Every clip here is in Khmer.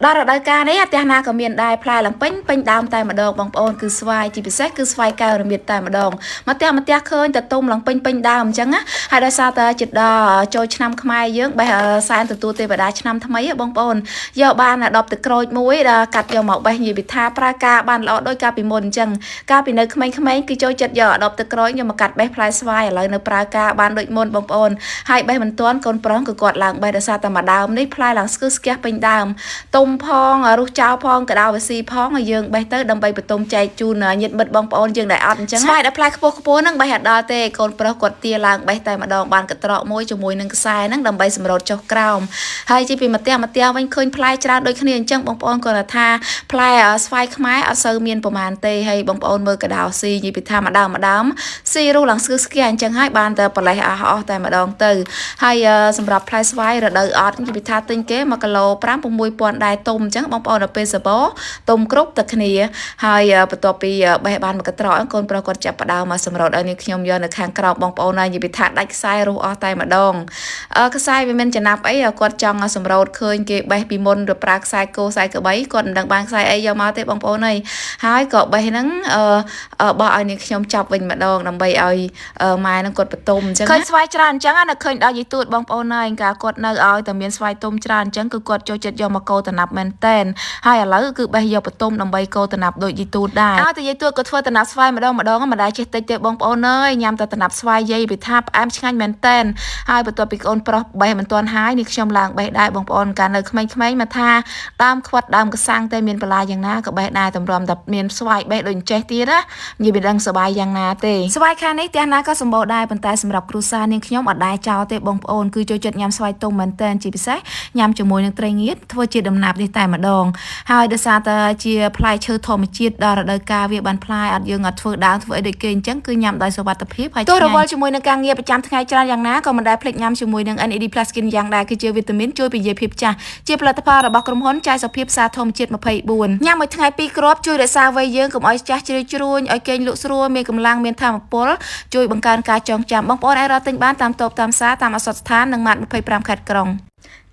ដល់រដូវកាលនេះផ្ទះណាក៏មានដែរផ្លែឡើងពេញដើមតែម្ដងបងប្អូនគឺស្វាយជាពិសេសគឺស្វាយកែវរមៀតតែម្ដងមកផ្ទះឃើញតែទុំឡើងពេញដើមអញ្ចឹងណាហើយដោយសារតែចិត្តដល់ចូលឆ្នាំខ្មែរយើងបេះសែនទទួលទេវតាឆ្នាំថ្មីបងប្អូនយកបាន10ទឹកក្រូចមួយដល់កាត់យកមកបេះនិយាយពីថាប្រើការបានល្អដោយការពីមុនអញ្ចឹងកាលពីនៅក្មេងៗគឺចូលចិត្តយក10ទឹកក្រូចយកមកកាត់បេះផ្លែស្វាយឥឡូវនៅប្រើការបានដូចមុនបងប្អូនហើយបេះមិនទាន់កូនប្រុសគឺគាត់ឡើងបេះដោយសារតែមួយដើមនេះផ្លែឡើងស្គឹស្គះពេញដើមទុំផងរុះចោលផងកដៅវាស៊ីផងឲ្យយើងបេះទៅដើម្បីបន្ទុំចែកជូនញាតិមិត្តបងប្អូនយើងដែលអត់អញ្ចឹងស្វាយដែលផ្លែខ្ពស់ហ្នឹងបេះអត់ដល់ទេកូនប្រុសគាត់ទាឡើងបេះតែម្ដងបានកត្រកមួយជាមួយនឹងខ្សែហ្នឹងដើម្បីសម្រូតចុះក្រោមហើយជាពីមកផ្ទះវិញឃើញផ្លែច្រើនដូចគ្នាអញ្ចឹងបងប្អូនគាត់ថាផ្លែស្វាយខ្មែរអត់សូវមានប្រមាណទេហើយបងប្អូនមើលកដៅស៊ីនិយាយពីថាម្ដងស៊ីរុះឡើងស្គឹស្គែអញ្ចឹងហើយបានតែប្រលេះអស់តែម្ដងទៅហើយសម្រាប់ផ្លែស្វាយរដូវអត់និយាយពីថាទិញគេ1គីឡូ5-6,000ដែរទុំអញ្ចឹងបងប្អូនដល់ពេលសបោទុំគ្រប់តែគ្នាហើយបន្ទាប់ពីបេះបានមួយកត្រកកូនប្រុសគាត់ចាប់ផ្ដើមមកសម្រូតឲ្យនេះខ្ញុំយកនៅខាងក្រោមបងប្អូនហើយនិយាយពីថាដាច់ខ្សែរុះអស់តែម្ដងខ្សែវាមិនចំណាប់អីគាត់ចង់សម្រូតឃើញគេបេះពីមុនទៅប្រើខ្សែគោខ្សែក្របីគាត់មិនដឹងបានខ្សែអីយកមកទេបងប្អូនហើយក៏បេះហ្នឹងបោះឲ្យនេះខ្ញុំចាប់វិញម្ដងដើម្បីឲ្យម៉ែហ្នឹងគាត់បន្ទុំអញ្ចឹងឃើញស្វាយច្រើនអញ្ចឹងណាឃើញដល់យីទួតបងប្អូនហើយកាគាត់នៅឲ្យតែមានស្វាយទុំច្រើនអញ្ចឹងគឺគាត់ចូលចិត្តយកមកកោតំណាប់មែនតែនហើយឥឡូវគឺបេះយកបន្ទុំដើម្បីកោតំណាប់ដូចយីទួតដែរឲ្យតែយីទួតក៏ធ្វើតំណាប់ស្វាយម្ដងមិនដែលចេះតិចទេបងប្អូនអើយញ៉ាំតែតំណាប់ស្វាយយាយវាថាផ្អែមឆ្ងាញ់មែនតែនហើយបន្ទាប់ពីកូនប្រុសបេះមិនទាន់ហើយនេះខ្ញុំឡើងបេះដែរបងប្អូនកាលនៅក្មេងៗមកថាដើមខ្វិតដើមកសាំងតែមានបន្លាយ៉ាងណាក៏បេះដែរតម្រាំតែមានស្វាយបេះដូចចេះទៀតណានិយាយមិនដឹងសបាយយ៉ាងណាទេស្វាយខាងនេះផ្ទះណាក៏សម្បូរដែរប៉ុន្តែសម្រាប់គ្រួសារនាងខ្ញុំអត់ដែរចោលទេបងប្អូនគឺចូលចិត្តញ៉ាំស្វាយទុំមែនតែនជាពិសេសញ៉ាំជាមួយនឹងត្រីងៀតធ្វើជាដំណាប់នេះតែម្ដងហើយដោយសារតែជាផ្លែឈើធម្មជាតិដល់រដូវកាលវាបានផ្លែអត់យើងអត់ធ្វើដើមធ្វើអីដូចគេអញ្ចឹងគឺញ៉ាំដោយសុវត្ថិភាពហើយទោះរវល់ជាមួយនឹងការងារប្រចាំថ្ងៃច្រើនយ៉ាងណាក៏មិនដែលភ្លេចញ៉ាំជាមួយនឹង NAD+ Skin យ៉ាងដែរគឺជាវីតាមីនជួយពន្យាភាពចាស់ជាផលិតផលរបស់ក្រុមហ៊ុនចាយសុភាពសារធម្មជាតិ24ញ៉ាំមួយថ្ងៃ2គ្រាប់ជួយរក្សាវ័យយើងកុំឲ្យចាស់ជ្រឿជ្រួញឲ្យគេងលក់ស្រួលមានកម្លាំងមានថាមពលជួយបង្កើនការចងចាំបងប្អូនអាចរកទិញបានតាមតូបតាមផ្សារតាមអសតស្ថាននិងម៉ាត25ខេត្តក្រុង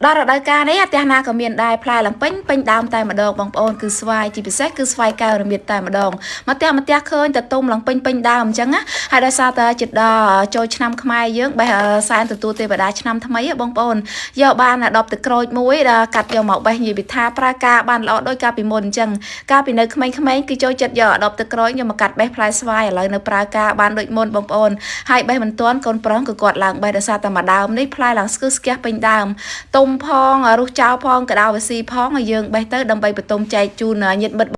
ដល់រដូវកាលនេះផ្ទះណាក៏មានដែរផ្លែឡើងពេញដើមតែម្ដងបងប្អូនគឺស្វាយជាពិសេសគឺស្វាយកែវរមៀតតែម្ដងមកផ្ទះឃើញតែទុំឡើងពេញដើមអញ្ចឹងណាហើយដោយសារតែចិត្តដល់ចូលឆ្នាំខ្មែរយើងបេះសែនទទួលទេវតាឆ្នាំថ្មីបងប្អូនយកបាន10ទឹកក្រូចមួយដល់កាត់យកមកបេះនិយាយពីថាប្រើការបានល្អដោយការពីមុនអញ្ចឹងកាលពីនៅក្មេងៗគឺចូលចិត្តយក10ទឹកក្រូចយកមកកាត់បេះផ្លែស្វាយឥឡូវនៅប្រើការបានដូចមុនបងប្អូនហើយបេះមិនទាន់កូនប្រុសគឺគាត់ឡើងបេះដោយសារតែមួយដើមនេះផ្លែឡើងស្គឹស្គះពេញដើមទុំផងរុះចោលផងកដៅវាស៊ីផងឲ្យយើងបេះទៅដើម្បីបន្ទុំចែកជូនញាតិមិត្ត